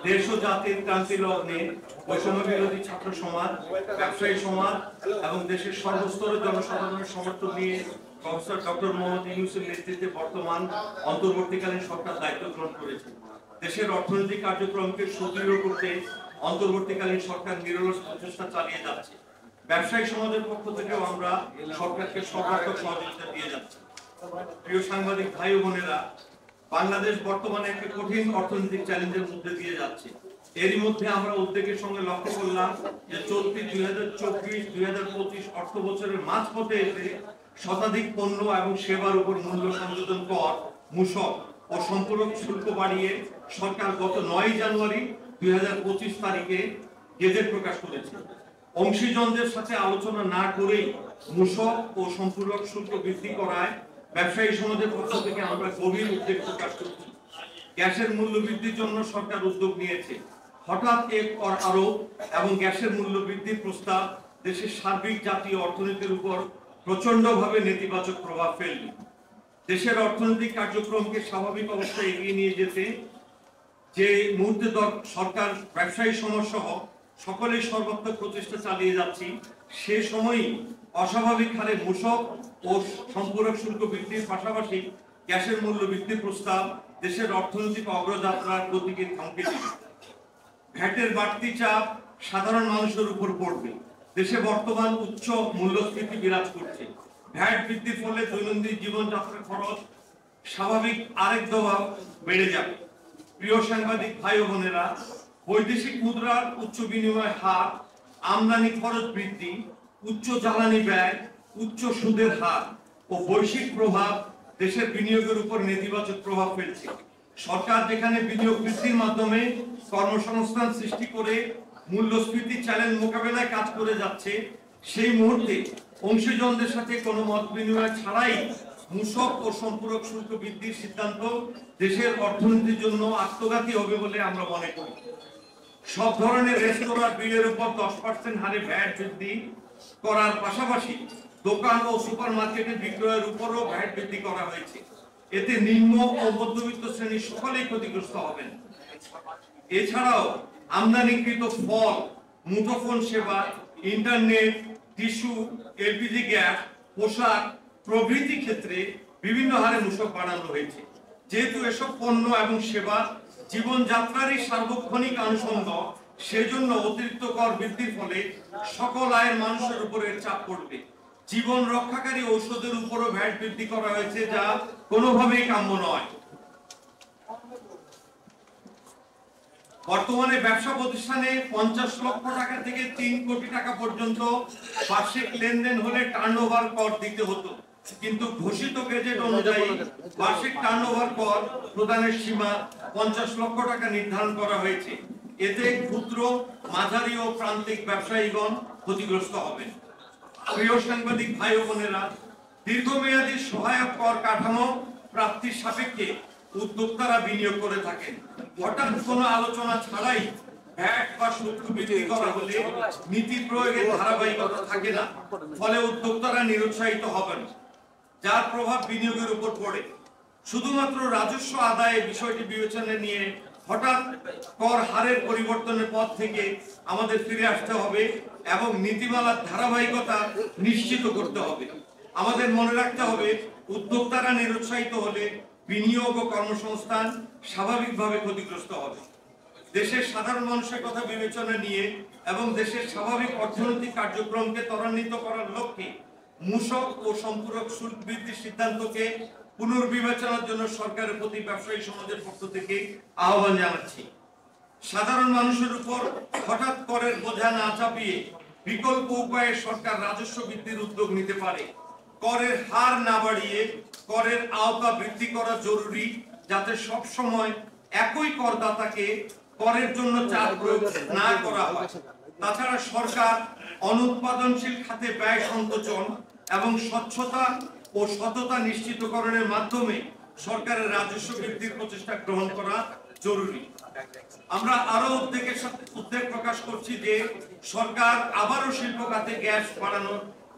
দেশ ও জাতির ক্রান্তি লগ্নে বৈষম্য বিরোধী ছাত্র সমাজ, ব্যবসায়ী সমাজ এবং দেশের সর্বস্তরের জনসাধারণের সমর্থন নিয়ে প্রফেসর ডক্টর মোহাম্মদ ইউনূসের নেতৃত্বে বর্তমান অন্তর্বর্তীকালীন সরকার দায়িত্ব গ্রহণ করেছে। দেশের অর্থনৈতিক কার্যক্রমকে সুদৃঢ় করতে অন্তর্বর্তীকালীন সরকার নিরলস প্রচেষ্টা চালিয়ে যাচ্ছে। ব্যবসায়ী সমাজের পক্ষ থেকেও আমরা সরকারকে সর্বাত্মক সহযোগিতা দিয়ে যাচ্ছি। প্রিয় সাংবাদিক ভাই ও বোনেরা, বাংলাদেশ বর্তমানে একটি কঠিন অর্থনৈতিক চ্যালেঞ্জের মধ্যে দিয়ে যাচ্ছে। এরই মধ্যে আমরা উদ্বেগের সঙ্গে লক্ষ্য করলাম যে চলতি 2024-2025 অর্থ বছরের মাঝপথে এসে শতাধিক পণ্য এবং সেবার উপর মূল্য সংযোজন কর, মূসক ও সম্পূরক শুল্ক বাড়িয়ে সরকার গত 9 জানুয়ারি 2025 তারিখে গেজেট প্রকাশ করেছে। অংশীজনদের সাথে আলোচনা না করেই মূসক ও সম্পূরক শুল্ক বৃদ্ধি করায় ব্যবসায়ী সমাজের পক্ষ থেকে আমরা গভীর উদ্বেগ প্রকাশ করছি। গ্যাসের মূল্য বৃদ্ধির জন্য সরকার উদ্যোগ নিয়েছে। হঠাৎ এক কর আরোপ এবং গ্যাসের মূল্য বৃদ্ধির প্রস্তাব দেশের সার্বিক জাতীয় অর্থনীতির উপর প্রচন্ডভাবে নেতিবাচক প্রভাব ফেলবে। দেশের অর্থনৈতিক কার্যক্রমকে স্বাভাবিক অবস্থায় এগিয়ে নিয়ে যেতে যে মুহূর্তে সরকার ব্যবসায়ী সমাজ সহ সকলেই সর্বাত্মক প্রচেষ্টা চালিয়ে যাচ্ছি, সে সময়ই অস্বাভাবিক হারে মূসক ও সম্পূরক শুল্ক বৃদ্ধির পাশাপাশি গ্যাসের মূল্য বৃদ্ধির প্রস্তাব দেশের অর্থনৈতিক অগ্রযাত্রার গতিকে থমকে দিবে। ভ্যাটের বাড়তি চাপ সাধারণ মানুষের উপর পড়বে। দেশে বর্তমান উচ্চ মূল্যস্ফীতি বিরাজ করছে। ভ্যাট বৃদ্ধির ফলে দৈনন্দিন জীবনযাত্রার খরচ স্বাভাবিক আরেক দফা বেড়ে যাবে। প্রিয় সাংবাদিক ভাই ও বোনেরা, বৈদেশিক মুদ্রার উচ্চ বিনিময় হার, আমদানি খরচ বৃদ্ধি, উচ্চ জ্বালানি ব্যয়, উচ্চ সুদের হার ও বৈশ্বিক প্রভাব দেশের বিনিয়োগের উপর নেতিবাচক প্রভাব ফেলছে। সরকার যেখানে বিনিয়োগ বৃদ্ধির মাধ্যমে কর্মসংস্থান সৃষ্টি করে মূল্যস্ফীতি চ্যালেঞ্জ মোকাবেলায় কাজ করে যাচ্ছে, সেই মুহূর্তে অংশীজনদের সাথে কোনো মত বিনিময় ছাড়াই মূসক ও সম্পূরক শুল্ক বৃদ্ধির সিদ্ধান্ত দেশের অর্থনীতির জন্য আত্মঘাতী হবে বলে আমরা মনে করি। সব ধরনের রেস্তোরাঁ বিলের উপর 10% হারে ভ্যাট বৃদ্ধি করার পাশাপাশি দোকান ও সুপার মার্কেটে বিক্রয়ের উপরও ভ্যাট বৃদ্ধি করা হয়েছে। এতে নিম্ন ও মধ্যবিত্ত শ্রেণীর সকলেই ক্ষতিগ্রস্ত হবেন। এছাড়াও আমদানিকৃত ফল, মুঠোফোন সেবা, ইন্টারনেট, টিস্যু, এলপিজি গ্যাস, পোশাক প্রভৃতি ক্ষেত্রে বিভিন্ন হারে মূসক বাড়ানো হয়েছে। যেহেতু এসব পণ্য এবং সেবা জীবনযাত্রারই সার্বক্ষণিক আনুষঙ্গ, সেজন্য অতিরিক্ত কর বৃদ্ধির ফলে সকল আয়ের মানুষের উপরে চাপ পড়বে। জীবন রক্ষাকারী ঔষধের উপরও ভ্যাট বৃদ্ধি করা হয়েছে, যা কোনোভাবেই কাম্য নয়। বর্তমানে ব্যবসা প্রতিষ্ঠানে 50 লক্ষ টাকা থেকে 3 কোটি টাকা পর্যন্ত বার্ষিক লেনদেন হলে টার্নওভার কর দিতে হতো, কিন্তু ঘোষিত গেজেট অনুযায়ী বার্ষিক টার্নওভার কর প্রদানের সীমা 50 লক্ষ টাকা নির্ধারণ করা হয়েছে। এতে ক্ষুদ্র, মাঝারি ও প্রান্তিক ব্যবসায়ীগণ ক্ষতিগ্রস্ত হবেন। প্রিয় সাংবাদিক ভাই ও বোনেরা, দীর্ঘমেয়াদী সহায়ক কর কাঠামো প্রাপ্তির সাপেক্ষে উদ্যোক্তারা বিনিয়োগ করে থাকেন। হঠাৎ কোনো আলোচনা ছাড়াই ভ্যাট বা শুল্ক বৃদ্ধি করা হলে নীতি প্রয়োগের ধারাবাহিকতা থাকে না, ফলে উদ্যোক্তারা নিরুৎসাহিত হবেন, যার প্রভাব বিনিয়োগের উপর পড়ে। শুধুমাত্র রাজস্ব আদায়ে বিষয়টি বিবেচনায় নিয়ে হঠাৎ কর হারের পরিবর্তনের পথ থেকে আমাদের ফিরে আসতে হবে এবং নীতিমালার ধারাবাহিকতা নিশ্চিত করতে হবে। আমাদের মনে রাখতে হবে, উদ্যোক্তারা নিরুৎসাহিত হলে বিনিয়োগ ও কর্মসংস্থান স্বাভাবিকভাবে ক্ষতিগ্রস্ত হবে। দেশের সাধারণ মানুষের কথা বিবেচনা নিয়ে এবং দেশের স্বাভাবিক অর্থনৈতিক কার্যক্রমকে ত্বরান্বিত করার লক্ষ্যে মূসক ও সম্পূরক শুল্ক বৃদ্ধির সিদ্ধান্তকে পুনর্বিবেচনার জন্য সরকারের প্রতি ব্যবসায়ী সমাজের পক্ষ থেকে আহ্বান জানাচ্ছি। সাধারণ মানুষের উপর হঠাৎ করের বোঝা না চাপিয়ে বিকল্প উপায়ে সরকার রাজস্ব বৃদ্ধির উদ্যোগ নিতে পারে। করের হার না বাড়িয়ে করের আওতা বৃদ্ধি করা জরুরি, যাতে সব সময় একই করদাতাকে করের জন্য চাপ প্রয়োগ না করা হয়। তাছাড়া সরকার অনুৎপাদনশীল খাতে ব্যয় সংকোচন এবং স্বচ্ছতা ও সততা নিশ্চিতকরণের মাধ্যমে সরকারের রাজস্ব বৃদ্ধির প্রচেষ্টা গ্রহণ করা জরুরি। আমরা আরো উদ্বেগ প্রকাশ করছি যে সরকার আবারও শিল্প খাতে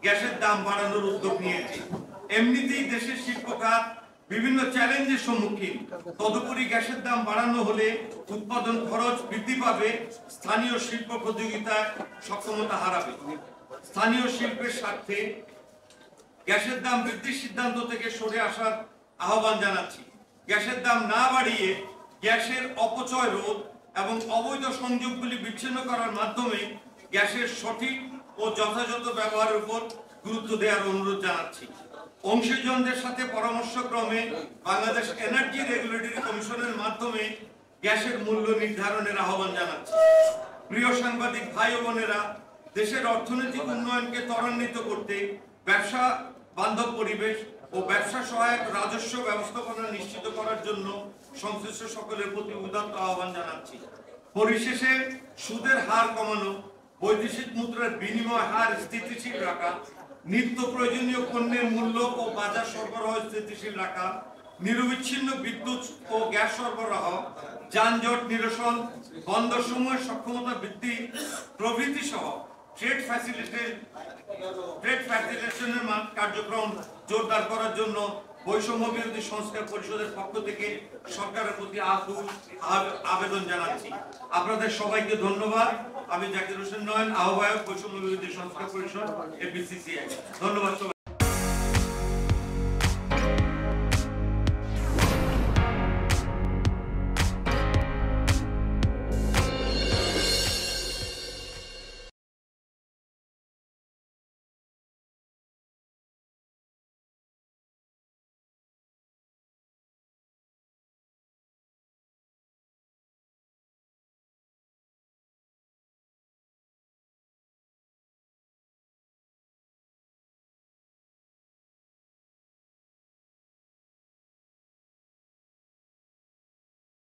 গ্যাসের দাম বাড়ানোর উদ্যোগ নিয়েছে। এমনিতেই দেশের শিল্প খাত বিভিন্ন চ্যালেঞ্জের সম্মুখীন। তদুপরি গ্যাসের দাম বাড়ানো হলে উৎপাদন খরচ বৃদ্ধি পাবে, স্থানীয় শিল্প প্রতিযোগিতায় সক্ষমতা হারাবে। স্থানীয় শিল্পের স্বার্থে গ্যাসের দাম বৃদ্ধির সিদ্ধান্ত থেকে সরে আসার আহ্বান জানাচ্ছি। গ্যাসের দাম না বাড়িয়ে গ্যাসের অপচয় রোধ এবং অবৈধ সংযোগগুলি বিচ্ছিন্ন করার মাধ্যমে গ্যাসের সঠিক ও যথাযথ ব্যবহারের উপর গুরুত্ব দেওয়ার অনুরোধ জানাচ্ছি। অংশীজনদের সাথে পরামর্শক্রমে বাংলাদেশ এনার্জি রেগুলেটরি কমিশনের মাধ্যমে গ্যাসের মূল্য নির্ধারণের আহ্বান জানাচ্ছি। প্রিয় সাংবাদিক ভাই ও বোনেরা, দেশের অর্থনৈতিক উন্নয়নকে ত্বরান্বিত করতে ব্যবসা বান্ধব পরিবেশ ও ব্যবসা সহায়ক রাজস্ব ব্যবস্থাপনা নিশ্চিত করার জন্য সংশ্লিষ্ট সকলের প্রতি উদাত্ত আহ্বান জানাচ্ছি। পরিশেষে সুদের হার কমানো, বৈদেশিক মুদ্রার বিনিময় হার স্থিতিশীল রাখা, নিত্য প্রয়োজনীয় পণ্যের মূল্য ও বাজার সরবরাহ স্থিতিশীল রাখা, নিরবিচ্ছিন্ন বিদ্যুৎ ও গ্যাস সরবরাহ, যানজট নিরসন, বন্দরসমূহের সক্ষমতা বৃদ্ধি প্রভৃতি সহ ট্রেড ফ্যাসিলিটেশনের কার্যক্রম জোরদার করার জন্য বৈষম্য বিরোধী সংস্কার পরিষদের পক্ষ থেকে সরকারের প্রতি আবেদন জানাচ্ছি। আপনাদের সবাইকে ধন্যবাদ। আমি জাকির হোসেন নয়ন, আহ্বায়ক, বৈষম্য বিরোধী সংস্কার পরিষদ, APCCI। ধন্যবাদ।